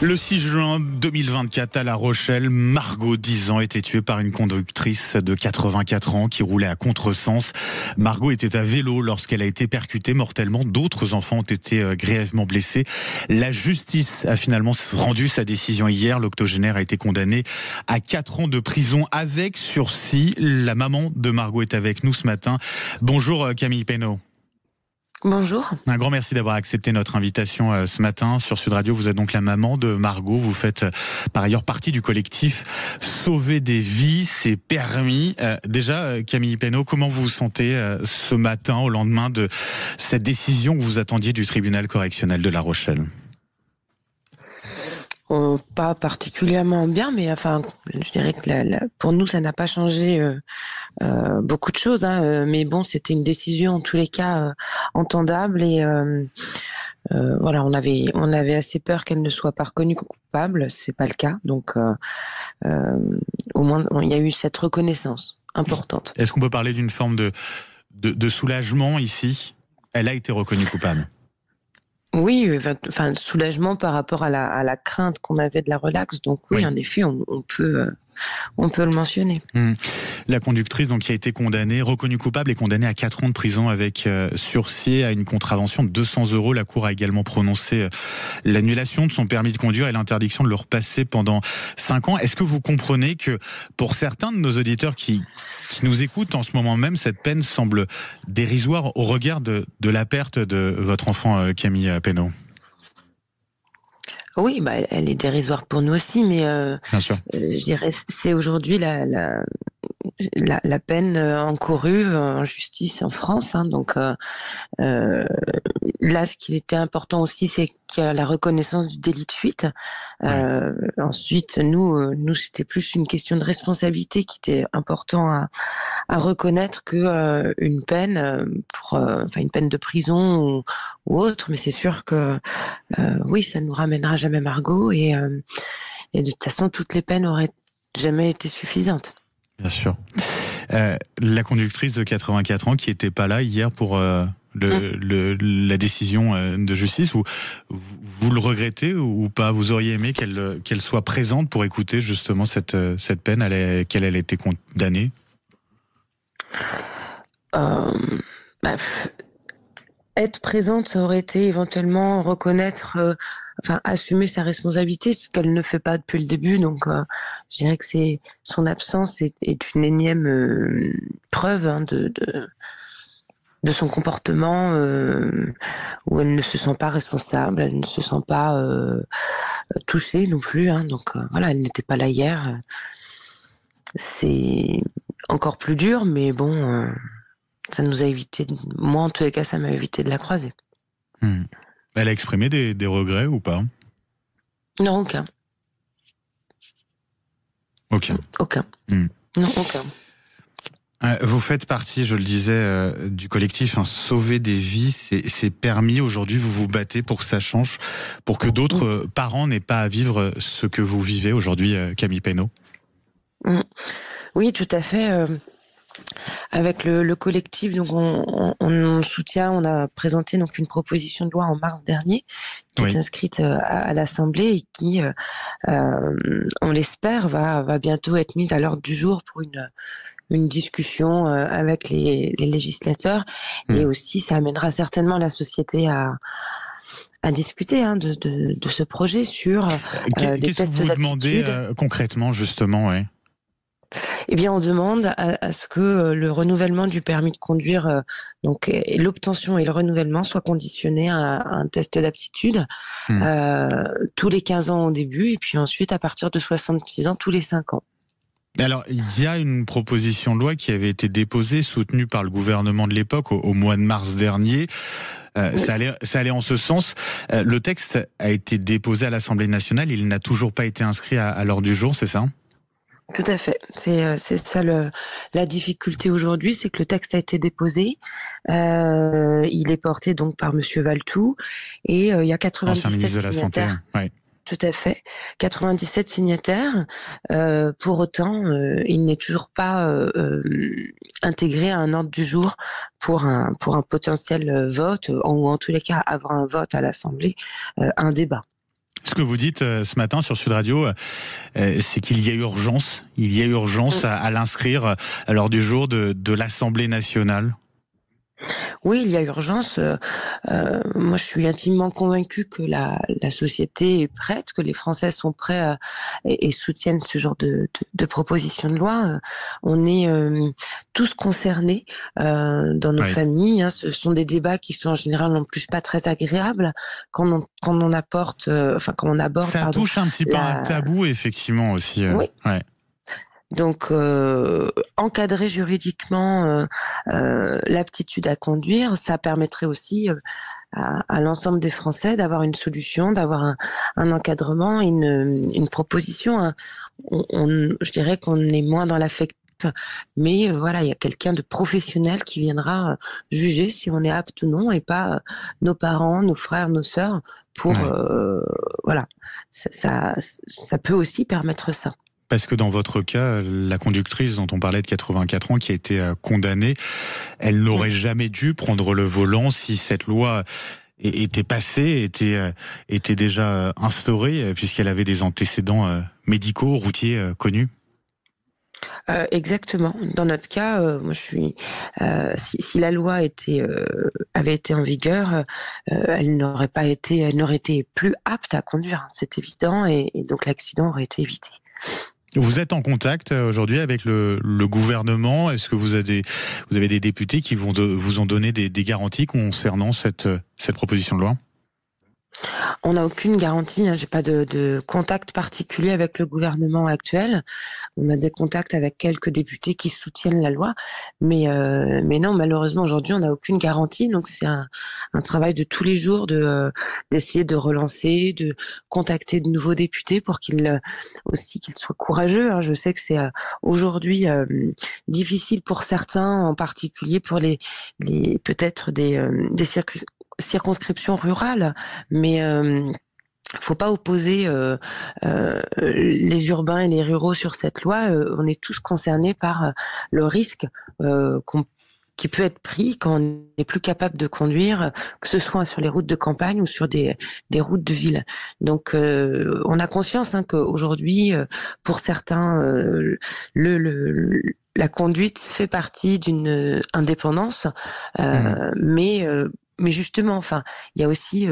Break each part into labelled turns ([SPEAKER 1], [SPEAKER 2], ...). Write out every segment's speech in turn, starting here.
[SPEAKER 1] Le 6 juin 2024 à La Rochelle, Margot, 10 ans, était tuée par une conductrice de 84 ans qui roulait à contresens. Margot était à vélo lorsqu'elle a été percutée mortellement. D'autres enfants ont été grièvement blessés. La justice a finalement rendu sa décision hier. L'octogénaire a été condamné à 4 ans de prison avec sursis. La maman de Margot est avec nous ce matin. Bonjour Camille Peynaud.
[SPEAKER 2] Bonjour.
[SPEAKER 1] Un grand merci d'avoir accepté notre invitation ce matin sur Sud Radio. Vous êtes donc la maman de Margot. Vous faites par ailleurs partie du collectif Sauver des vies, c'est permis. Déjà, Camille Peynaud, comment vous vous sentez ce matin au lendemain de cette décision que vous attendiez du tribunal correctionnel de La Rochelle ?
[SPEAKER 2] Pas particulièrement bien, mais enfin, je dirais que pour nous, ça n'a pas changé beaucoup de choses. Mais bon, c'était une décision en tous les cas entendable et voilà, on avait assez peur qu'elle ne soit pas reconnue coupable. C'est pas le cas, donc au moins il y a eu cette reconnaissance importante.
[SPEAKER 1] Est-ce qu'on peut parler d'une forme de soulagement ici ? Elle a été reconnue coupable.
[SPEAKER 2] Oui, enfin soulagement par rapport à la crainte qu'on avait de la relaxe. Donc oui. En effet, on peut le mentionner.
[SPEAKER 1] La conductrice donc qui a été condamnée, reconnue coupable et condamnée à 4 ans de prison avec sursis à une contravention de 200 €. La Cour a également prononcé l'annulation de son permis de conduire et l'interdiction de le repasser pendant 5 ans. Est-ce que vous comprenez que pour certains de nos auditeurs qui nous écoutent en ce moment même, cette peine semble dérisoire au regard de la perte de votre enfant Camille Peynaud ?
[SPEAKER 2] Oui, elle est dérisoire pour nous aussi, mais
[SPEAKER 1] bien sûr.
[SPEAKER 2] Je dirais c'est aujourd'hui la peine encourue en justice en France. Donc là, ce qui était important aussi, c'est qu'il y a la reconnaissance du délit de fuite. Ensuite, nous, c'était plus une question de responsabilité qui était important à reconnaître que une peine une peine de prison ou autre. Mais c'est sûr que oui, ça nous ramènera jamais Margot et de toute façon, toutes les peines auraient jamais été suffisantes.
[SPEAKER 1] Bien sûr. La conductrice de 84 ans qui n'était pas là hier pour la décision de justice, vous le regrettez ou pas ? Vous auriez aimé qu'elle soit présente pour écouter justement cette peine à laquelle elle a été condamnée ?
[SPEAKER 2] Être présente, ça aurait été éventuellement reconnaître, assumer sa responsabilité, ce qu'elle ne fait pas depuis le début. Donc, je dirais que son absence est une énième preuve de son comportement où elle ne se sent pas responsable, elle ne se sent pas touchée non plus. Donc voilà, elle n'était pas là hier. C'est encore plus dur, mais bon. Ça nous a évité, moi en tous les cas, ça m'a évité de la croiser.
[SPEAKER 1] Elle a exprimé des regrets ou pas ?
[SPEAKER 2] Non, aucun.
[SPEAKER 1] Aucun.
[SPEAKER 2] Non, aucun.
[SPEAKER 1] Vous faites partie, je le disais, du collectif Sauver des vies, c'est permis. Aujourd'hui, vous vous battez pour que ça change, pour que d'autres parents n'aient pas à vivre ce que vous vivez aujourd'hui, Camille Peynaud.
[SPEAKER 2] Oui, tout à fait. Avec le collectif, donc on soutient, on a présenté donc une proposition de loi en mars dernier qui est inscrite à l'Assemblée et qui, on l'espère, va bientôt être mise à l'ordre du jour pour une discussion avec les législateurs et aussi ça amènera certainement la société à discuter de ce projet sur des tests d'aptitude.
[SPEAKER 1] Qu'est-ce que vous demandez concrètement justement
[SPEAKER 2] Eh bien, on demande à ce que le renouvellement du permis de conduire, donc l'obtention et le renouvellement soient conditionnés à un test d'aptitude tous les 15 ans au début et puis ensuite à partir de 66 ans tous les 5 ans.
[SPEAKER 1] Alors, il y a une proposition de loi qui avait été déposée, soutenue par le gouvernement de l'époque au mois de mars dernier. Ça allait en ce sens. Le texte a été déposé à l'Assemblée nationale, il n'a toujours pas été inscrit à l'ordre du jour, c'est ça ?
[SPEAKER 2] Tout à fait. C'est ça la difficulté aujourd'hui, c'est que le texte a été déposé. Il est porté donc par Monsieur Valtou et il y a 97 signataires. Tout à fait. 97 signataires. Pour autant, il n'est toujours pas intégré à un ordre du jour pour un potentiel vote, ou en tous les cas avoir un vote à l'Assemblée, un débat.
[SPEAKER 1] Ce que vous dites ce matin sur Sud Radio, c'est qu'il y a urgence. Il y a urgence à l'inscrire à l'ordre du jour de l'Assemblée nationale.
[SPEAKER 2] Oui, il y a urgence. Moi, je suis intimement convaincue que la société est prête, que les Français sont prêts et soutiennent ce genre de proposition de loi. On est tous concernés dans nos familles. Hein. Ce sont des débats qui sont en général en plus pas très agréables quand on apporte, quand on aborde.
[SPEAKER 1] Ça touche un petit peu un tabou, effectivement aussi.
[SPEAKER 2] Oui.
[SPEAKER 1] Ouais.
[SPEAKER 2] Donc, encadrer juridiquement l'aptitude à conduire, ça permettrait aussi à l'ensemble des Français d'avoir une solution, d'avoir un encadrement, une proposition. Hein. Je dirais qu'on est moins dans l'affectif, mais voilà, il y a quelqu'un de professionnel qui viendra juger si on est apte ou non, et pas nos parents, nos frères, nos sœurs. Voilà, ça peut aussi permettre ça.
[SPEAKER 1] Parce que dans votre cas, la conductrice dont on parlait de 84 ans qui a été condamnée, elle n'aurait jamais dû prendre le volant si cette loi était passée, était déjà instaurée, puisqu'elle avait des antécédents médicaux, routiers connus.
[SPEAKER 2] Exactement. Dans notre cas, moi, si la loi avait été en vigueur, elle n'aurait été plus apte à conduire. C'est évident, et donc l'accident aurait été évité.
[SPEAKER 1] Vous êtes en contact aujourd'hui avec le gouvernement. Est-ce que vous avez des députés qui vous ont donné des garanties concernant cette proposition de loi ?
[SPEAKER 2] On n'a aucune garantie, hein. J'ai pas de contact particulier avec le gouvernement actuel. On a des contacts avec quelques députés qui soutiennent la loi, mais non, malheureusement aujourd'hui on n'a aucune garantie. Donc c'est un travail de tous les jours d'essayer de relancer, de contacter de nouveaux députés pour qu'ils soient courageux. Hein. Je sais que c'est aujourd'hui difficile pour certains, en particulier pour les peut-être des circonscriptions rurales, mais faut pas opposer les urbains et les ruraux sur cette loi. On est tous concernés par le risque qui peut être pris quand on n'est plus capable de conduire, que ce soit sur les routes de campagne ou sur des routes de ville. Donc on a conscience qu'aujourd'hui, pour certains, la conduite fait partie d'une indépendance, mais justement, il y a aussi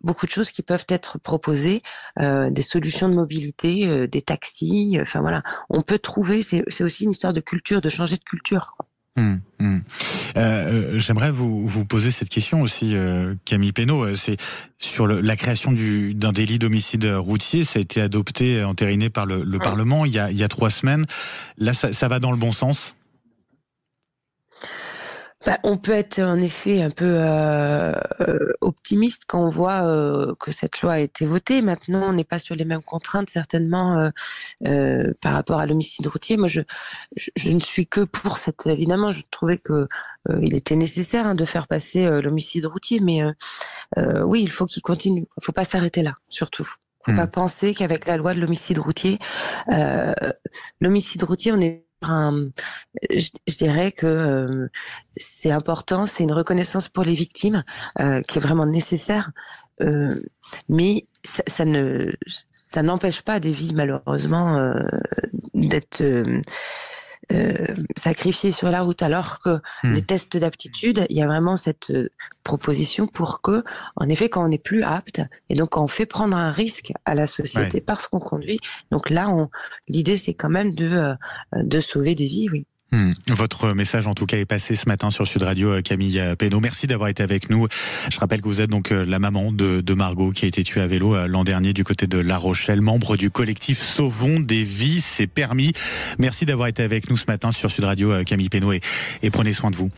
[SPEAKER 2] beaucoup de choses qui peuvent être proposées, des solutions de mobilité, des taxis. Voilà, on peut trouver. C'est aussi une histoire de culture, de changer de culture.
[SPEAKER 1] J'aimerais vous poser cette question aussi, Camille Pénaud. C'est sur la création d'un délit d'homicide routier. Ça a été adopté, entériné par le Parlement il y a 3 semaines. Là, ça va dans le bon sens ?
[SPEAKER 2] On peut être en effet un peu optimiste quand on voit que cette loi a été votée. Maintenant, on n'est pas sur les mêmes contraintes certainement par rapport à l'homicide routier. Moi, je ne suis que pour cette. Évidemment, je trouvais que il était nécessaire de faire passer l'homicide routier, mais oui, il faut qu'il continue. Il ne faut pas s'arrêter là, surtout. Il ne faut pas penser qu'avec la loi de l'homicide routier, on est je dirais que c'est important, c'est une reconnaissance pour les victimes qui est vraiment nécessaire, mais ça n'empêche pas des vies malheureusement d'être sacrifiées sur la route, alors que les tests d'aptitude, il y a vraiment cette proposition pour que, en effet, quand on n'est plus apte, et donc quand on fait prendre un risque à la société parce qu'on conduit, donc là, l'idée c'est quand même de sauver des vies, oui.
[SPEAKER 1] Votre message en tout cas est passé ce matin sur Sud Radio, Camille Pénaud. Merci d'avoir été avec nous. Je rappelle que vous êtes donc la maman de Margot qui a été tuée à vélo l'an dernier du côté de La Rochelle, membre du collectif Sauvons des vies, c'est permis. Merci d'avoir été avec nous ce matin sur Sud Radio, Camille Pénaud, et prenez soin de vous.